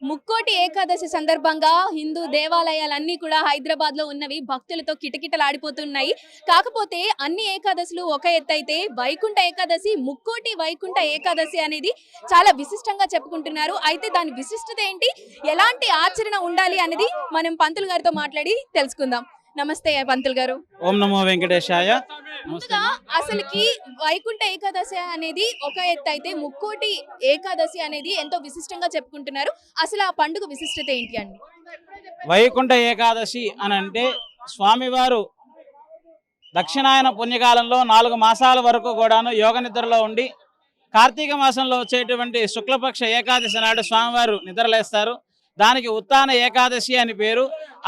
ముక్కోటి ఏకాదశి సందర్భంగా హిందూ దేవాలయాలన్నీ కూడా హైదరాబాద్‌లో ఉన్నవి భక్తులతో కిటకిటలాడిపోతున్నాయి. కాకపోతే అన్ని ఏకాదశులు ఒక ఎత్తైతే వైకుంఠ ఏకాదశి, ముక్కోటి వైకుంఠ ఏకాదశి అనేది చాలా విశిష్టంగా చెప్పుకుంటున్నారు. అయితే దాని విశిష్టత ఏంటి? ఎలాంటి ఆచరణ ఉండాలి అనేది మనం పంతులు గారితో మాట్లాడి తెలుసుకుందాం. నమస్తే పంతులు గారు. ఓం నమో వెంకటేశాయ. నమస్తే. ముందుగా అసలుకి వైకుంఠ ఏకాదశి అనేది ఒక ఎత్తు అయితే ముక్కోటి ఏకాదశి అనేది ఎంతో విశిష్టంగా చెప్పుకుంటున్నారు. అసలు ఆ పండుగ విశిష్టత ఏంటి అండి? వైకుంఠ ఏకాదశి అని అంటే స్వామివారు దక్షిణాయన పుణ్యకాలంలో 4 మాసాల వరకు కూడాను యోగ నిద్రలో ఉండి కార్తీక మాసంలో వచ్చేటువంటి శుక్లపక్ష ఏకాదశి నాడు స్వామివారు నిద్రలేస్తారు. దానికి ఉత్తాన ఏకాదశి అని పేరు.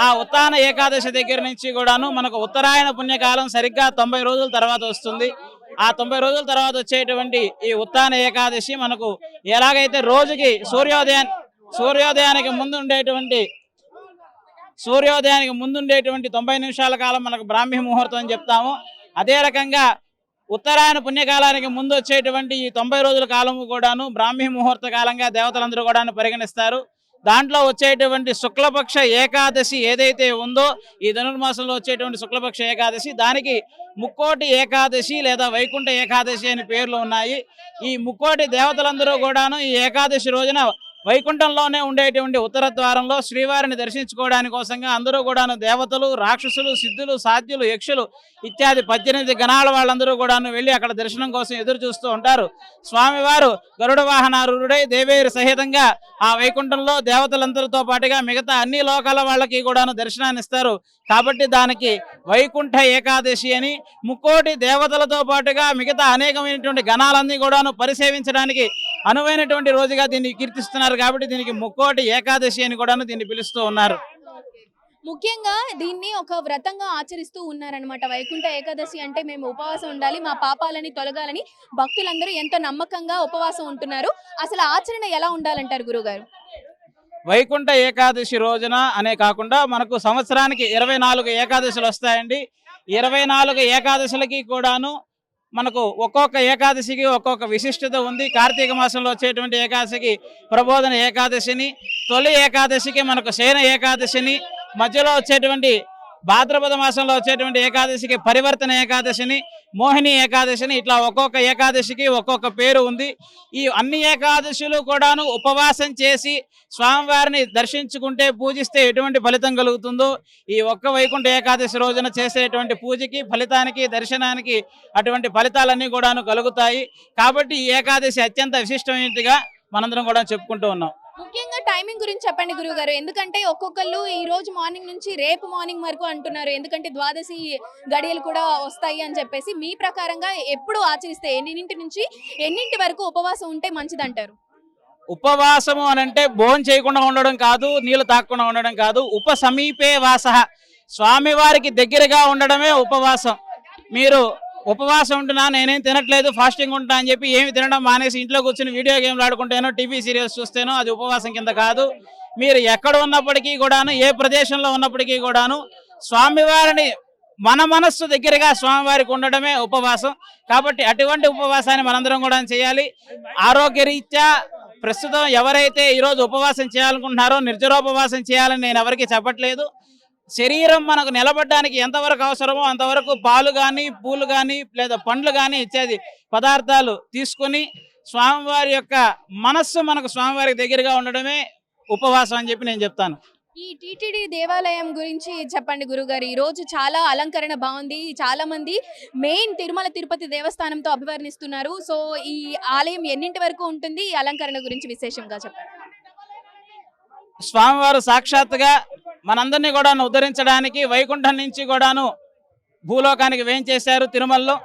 ఆ ఉత్తాన ఏకాదశి దగ్గర నుంచి కూడాను మనకు ఉత్తరాయణ పుణ్యకాలం సరిగ్గా 90 రోజుల తర్వాత వస్తుంది. ఆ 90 రోజుల తర్వాత వచ్చేటువంటి ఈ ఉత్తాన ఏకాదశి మనకు ఎలాగైతే రోజుకి సూర్యోదయానికి ముందుండేటువంటి 90 నిమిషాల కాలం మనకు బ్రాహ్మీ ముహూర్తం అని చెప్తాము. అదే రకంగా ఉత్తరాయణ పుణ్యకాలానికి ముందు వచ్చేటువంటి ఈ 90 రోజుల కాలము కూడాను బ్రాహ్మీ ముహూర్త కాలంగా దేవతలందరూ కూడాను పరిగణిస్తారు. దాంట్లో వచ్చేటువంటి శుక్లపక్ష ఏకాదశి ఏదైతే ఉందో ఈ ధనుర్మాసంలో వచ్చేటువంటి శుక్లపక్ష ఏకాదశి దానికి ముక్కోటి ఏకాదశి లేదా వైకుంఠ ఏకాదశి అని పేర్లు ఉన్నాయి. ఈ ముక్కోటి దేవతలందరూ కూడాను ఈ ఏకాదశి రోజున వైకుంఠంలోనే ఉండేటువంటి ఉత్తర ద్వారంలో శ్రీవారిని దర్శించుకోవడానికి కోసంగా అందరూ కూడాను దేవతలు, రాక్షసులు, సిద్ధులు, సాధ్యులు, యక్షులు ఇత్యాది 18 గణాల వాళ్ళందరూ కూడాను వెళ్ళి అక్కడ దర్శనం కోసం ఎదురు చూస్తూ ఉంటారు. స్వామివారు గరుడ వాహనారూఢుడై దేవేరు సహితంగా ఆ వైకుంఠంలో దేవతలందరితో పాటుగా మిగతా అన్ని లోకాల వాళ్ళకి కూడాను దర్శనాన్ని ఇస్తారు. కాబట్టి దానికి వైకుంఠ ఏకాదశి అని, ముక్కోటి దేవతలతో పాటుగా మిగతా అనేకమైనటువంటి గణాలన్నీ కూడాను పరిసేవించడానికి అనువైనటువంటి రోజుగా దీన్ని కీర్తిస్తున్నారు. కాబట్టి దీనికి ముక్కోటి ఏకాదశి అని కూడాను దీన్ని పిలుస్తూ ఉన్నారు. ముఖ్యంగా దీన్ని ఒక వ్రతంగా ఆచరిస్తూ ఉన్నారనమాట. వైకుంఠ ఏకాదశి అంటే మేము ఉపవాసం ఉండాలి, మా పాపాలని తొలగాలని భక్తులందరూ ఎంతో నమ్మకంగా ఉపవాసం ఉంటున్నారు. అసలు ఆచరణ ఎలా ఉండాలంటారు గురుగారు? వైకుంఠ ఏకాదశి రోజున అనే కాకుండా మనకు సంవత్సరానికి 24 ఏకాదశులు వస్తాయండి. 24 ఏకాదశులకి కూడాను మనకు ఒక్కొక్క ఏకాదశికి ఒక్కొక్క విశిష్టత ఉంది. కార్తీక మాసంలో వచ్చేటువంటి ఏకాదశికి ప్రబోధన ఏకాదశిని, తొలి ఏకాదశికి మనకు శయన ఏకాదశిని, మధ్యలో వచ్చేటువంటి భాద్రపద మాసంలో వచ్చేటువంటి ఏకాదశికి పరివర్తన ఏకాదశిని, మోహిని ఏకాదశిని, ఇట్లా ఒక్కొక్క ఏకాదశికి ఒక్కొక్క పేరు ఉంది. ఈ అన్ని ఏకాదశులు కూడాను ఉపవాసం చేసి స్వామివారిని దర్శించుకుంటే పూజిస్తే ఎటువంటి ఫలితం కలుగుతుందో ఈ ఒక్క వైకుంఠ ఏకాదశి రోజున చేసేటువంటి పూజకి, ఫలితానికి, దర్శనానికి అటువంటి ఫలితాలన్నీ కూడాను కలుగుతాయి. కాబట్టి ఈ ఏకాదశి అత్యంత విశిష్టమైనదిగా మనందరం కూడా చెప్పుకుంటూ ఉన్నాం. ముఖ్యంగా టైమింగ్ గురించి చెప్పండి గురుగారు. ఎందుకంటే ఒక్కొక్కళ్ళు ఈ రోజు మార్నింగ్ నుంచి రేపు మార్నింగ్ వరకు అంటున్నారు. ఎందుకంటే ద్వాదశి గడియలు కూడా వస్తాయి అని చెప్పేసి మీ ప్రకారంగా ఎప్పుడు ఆచరిస్తే ఎన్నింటి నుంచి ఎన్నింటి వరకు ఉపవాసం ఉంటే మంచిదంటారు? ఉపవాసము అని అంటే భోజనం చేయకుండా ఉండడం కాదు, నీళ్లు తాగకుండా ఉండడం కాదు. సమీపే వాస, స్వామివారికి దగ్గరగా ఉండడమే ఉపవాసం. మీరు ఉపవాసం ఉంటున్నా, నేనేం తినట్లేదు, ఫాస్టింగ్ ఉంటా అని చెప్పి ఏమి తినడం మానేసి ఇంట్లో కూర్చుని వీడియో గేమ్లు ఆడుకుంటేనో టీవీ సీరియల్స్ చూస్తేనో అది ఉపవాసం కింద కాదు. మీరు ఎక్కడ ఉన్నప్పటికీ కూడాను, ఏ ప్రదేశంలో ఉన్నప్పటికీ కూడాను స్వామివారిని మన మనస్సు దగ్గరగా స్వామివారికి ఉండడమే ఉపవాసం. కాబట్టి అటువంటి ఉపవాసాన్ని మనందరం కూడా చేయాలి. ఆరోగ్యరీత్యా ప్రస్తుతం ఎవరైతే ఈరోజు ఉపవాసం చేయాలనుకుంటున్నారో నిర్జరోపవాసం చేయాలని నేను ఎవరికి చెప్పట్లేదు. శరీరం మనకు నిలబడడానికి ఎంతవరకు అవసరమో అంతవరకు పాలు కానీ, పూలు కానీ, లేదా పండ్లు కానీ ఇత్యాది పదార్థాలు తీసుకొని స్వామివారి యొక్క మనస్సు మనకు స్వామివారికి దగ్గరగా ఉండడమే ఉపవాసం అని చెప్పి నేను చెప్తాను. ఈ టీటీడీ దేవాలయం గురించి చెప్పండి గురుగారు. ఈ రోజు చాలా అలంకరణ బాగుంది. చాలా మంది మెయిన్ తిరుమల తిరుపతి దేవస్థానంతో అభివర్ణిస్తున్నారు. సో ఈ ఆలయం ఎన్నింటి వరకు ఉంటుంది? ఈ అలంకరణ గురించి విశేషంగా చెప్పండి. స్వామివారు సాక్షాత్తుగా మనందరినీ కూడాను ఉద్ధరించడానికి వైకుంఠం నుంచి కూడాను భూలోకానికి వేయించేశారు తిరుమలలో.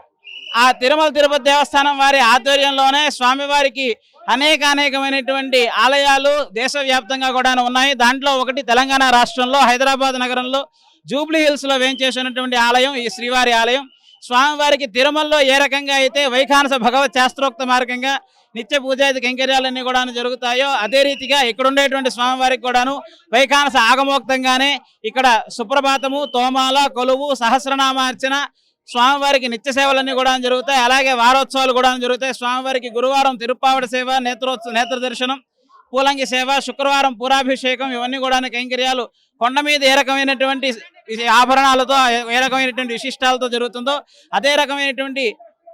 ఆ తిరుమల తిరుపతి దేవస్థానం వారి ఆధ్వర్యంలోనే స్వామివారికి అనేకమైనటువంటి ఆలయాలు దేశవ్యాప్తంగా కూడా ఉన్నాయి. దాంట్లో ఒకటి తెలంగాణ రాష్ట్రంలో హైదరాబాద్ నగరంలో జూబ్లీ హిల్స్లో వేయించేసినటువంటి ఆలయం ఈ శ్రీవారి ఆలయం. స్వామివారికి తిరుమలలో ఏ రకంగా అయితే వైఖానస భగవత్ శాస్త్రోక్త మార్గంగా నిత్య పూజాది కైంకర్యాలన్నీ కూడా జరుగుతాయో అదే రీతిగా ఇక్కడ ఉండేటువంటి స్వామివారికి కూడాను వైఖానస ఆగమోక్తంగానే ఇక్కడ సుప్రభాతము, తోమాల, కొలువు, సహస్రనామార్చన, స్వామివారికి నిత్య సేవలన్నీ కూడా జరుగుతాయి. అలాగే వారోత్సవాలు కూడా జరుగుతాయి. స్వామివారికి గురువారం తిరుప్పావడ సేవ, నేత్ర దర్శనం, పూలంగి సేవ, శుక్రవారం పూరాభిషేకం, ఇవన్నీ కూడా కైంకర్యాలు కొండ మీద ఏ రకమైనటువంటి ఆభరణాలతో ఏ రకమైనటువంటి విశిష్టాలతో జరుగుతుందో అదే రకమైనటువంటి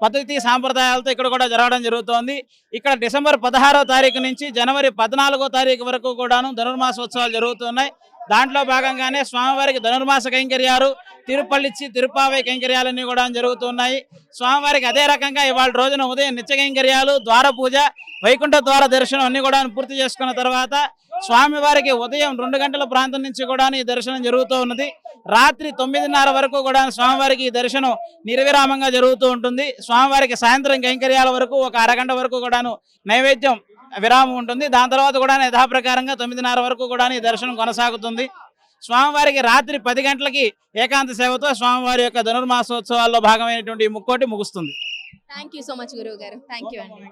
పద్ధతి సాంప్రదాయాలతో ఇక్కడ కూడా జరగడం జరుగుతోంది. ఇక్కడ డిసెంబర్ 16వ తారీఖు నుంచి జనవరి 14వ తారీఖు వరకు కూడాను ధనుర్మాసోత్సవాలు జరుగుతున్నాయి. దాంట్లో భాగంగానే స్వామివారికి ధనుర్మాస కైంకర్యాలు, తిరుపల్లిచ్చి తిరుపావై కైంకర్యాలన్నీ కూడా జరుగుతున్నాయి. స్వామివారికి అదే రకంగా ఇవాళ రోజున ఉదయం నిత్య కైంకర్యాలు, ద్వార పూజ, వైకుంఠ ద్వార దర్శనం అన్ని కూడా పూర్తి చేసుకున్న తర్వాత స్వామివారికి ఉదయం 2 గంటల ప్రాంతం నుంచి కూడా ఈ దర్శనం జరుగుతూ ఉన్నది. రాత్రి 9:30 వరకు కూడా స్వామివారికి ఈ దర్శనం నిర్విరామంగా జరుగుతూ ఉంటుంది. స్వామివారికి సాయంత్రం కైంకర్యాల వరకు ఒక అరగంట వరకు కూడాను నైవేద్యం విరామం ఉంటుంది. దాని తర్వాత కూడా యథాప్రకారంగా 9:30 వరకు కూడా ఈ దర్శనం కొనసాగుతుంది. స్వామివారికి రాత్రి 10 గంటలకి ఏకాంత సేవతో స్వామివారి యొక్క ధనుర్మాసోత్సవాల్లో భాగమైనటువంటి ఈ ముక్కోటి ముగుస్తుంది. థ్యాంక్ యూ సో మచ్ గురువు గారు. థ్యాంక్ యూ అండి.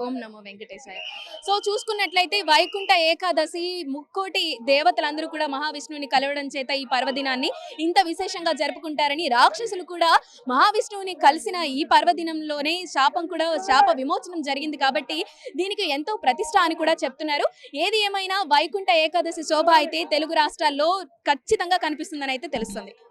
ఓం నమో వెంకటేశాయ. సో చూసుకున్నట్లయితే వైకుంఠ ఏకాదశి ముక్కోటి దేవతలందరూ కూడా మహావిష్ణువుని కలవడం చేత ఈ పర్వదినాన్ని ఇంత విశేషంగా జరుపుకుంటారని, రాక్షసులు కూడా మహావిష్ణువుని కలిసిన ఈ పర్వదినంలోనే శాప విమోచనం జరిగింది కాబట్టి దీనికి ఎంతో ప్రతిష్ట అని కూడా చెప్తున్నారు. ఏది ఏమైనా వైకుంఠ ఏకాదశి శోభ అయితే తెలుగు రాష్ట్రాల్లో ఖచ్చితంగా కనిపిస్తుందని అయితే తెలుస్తుంది.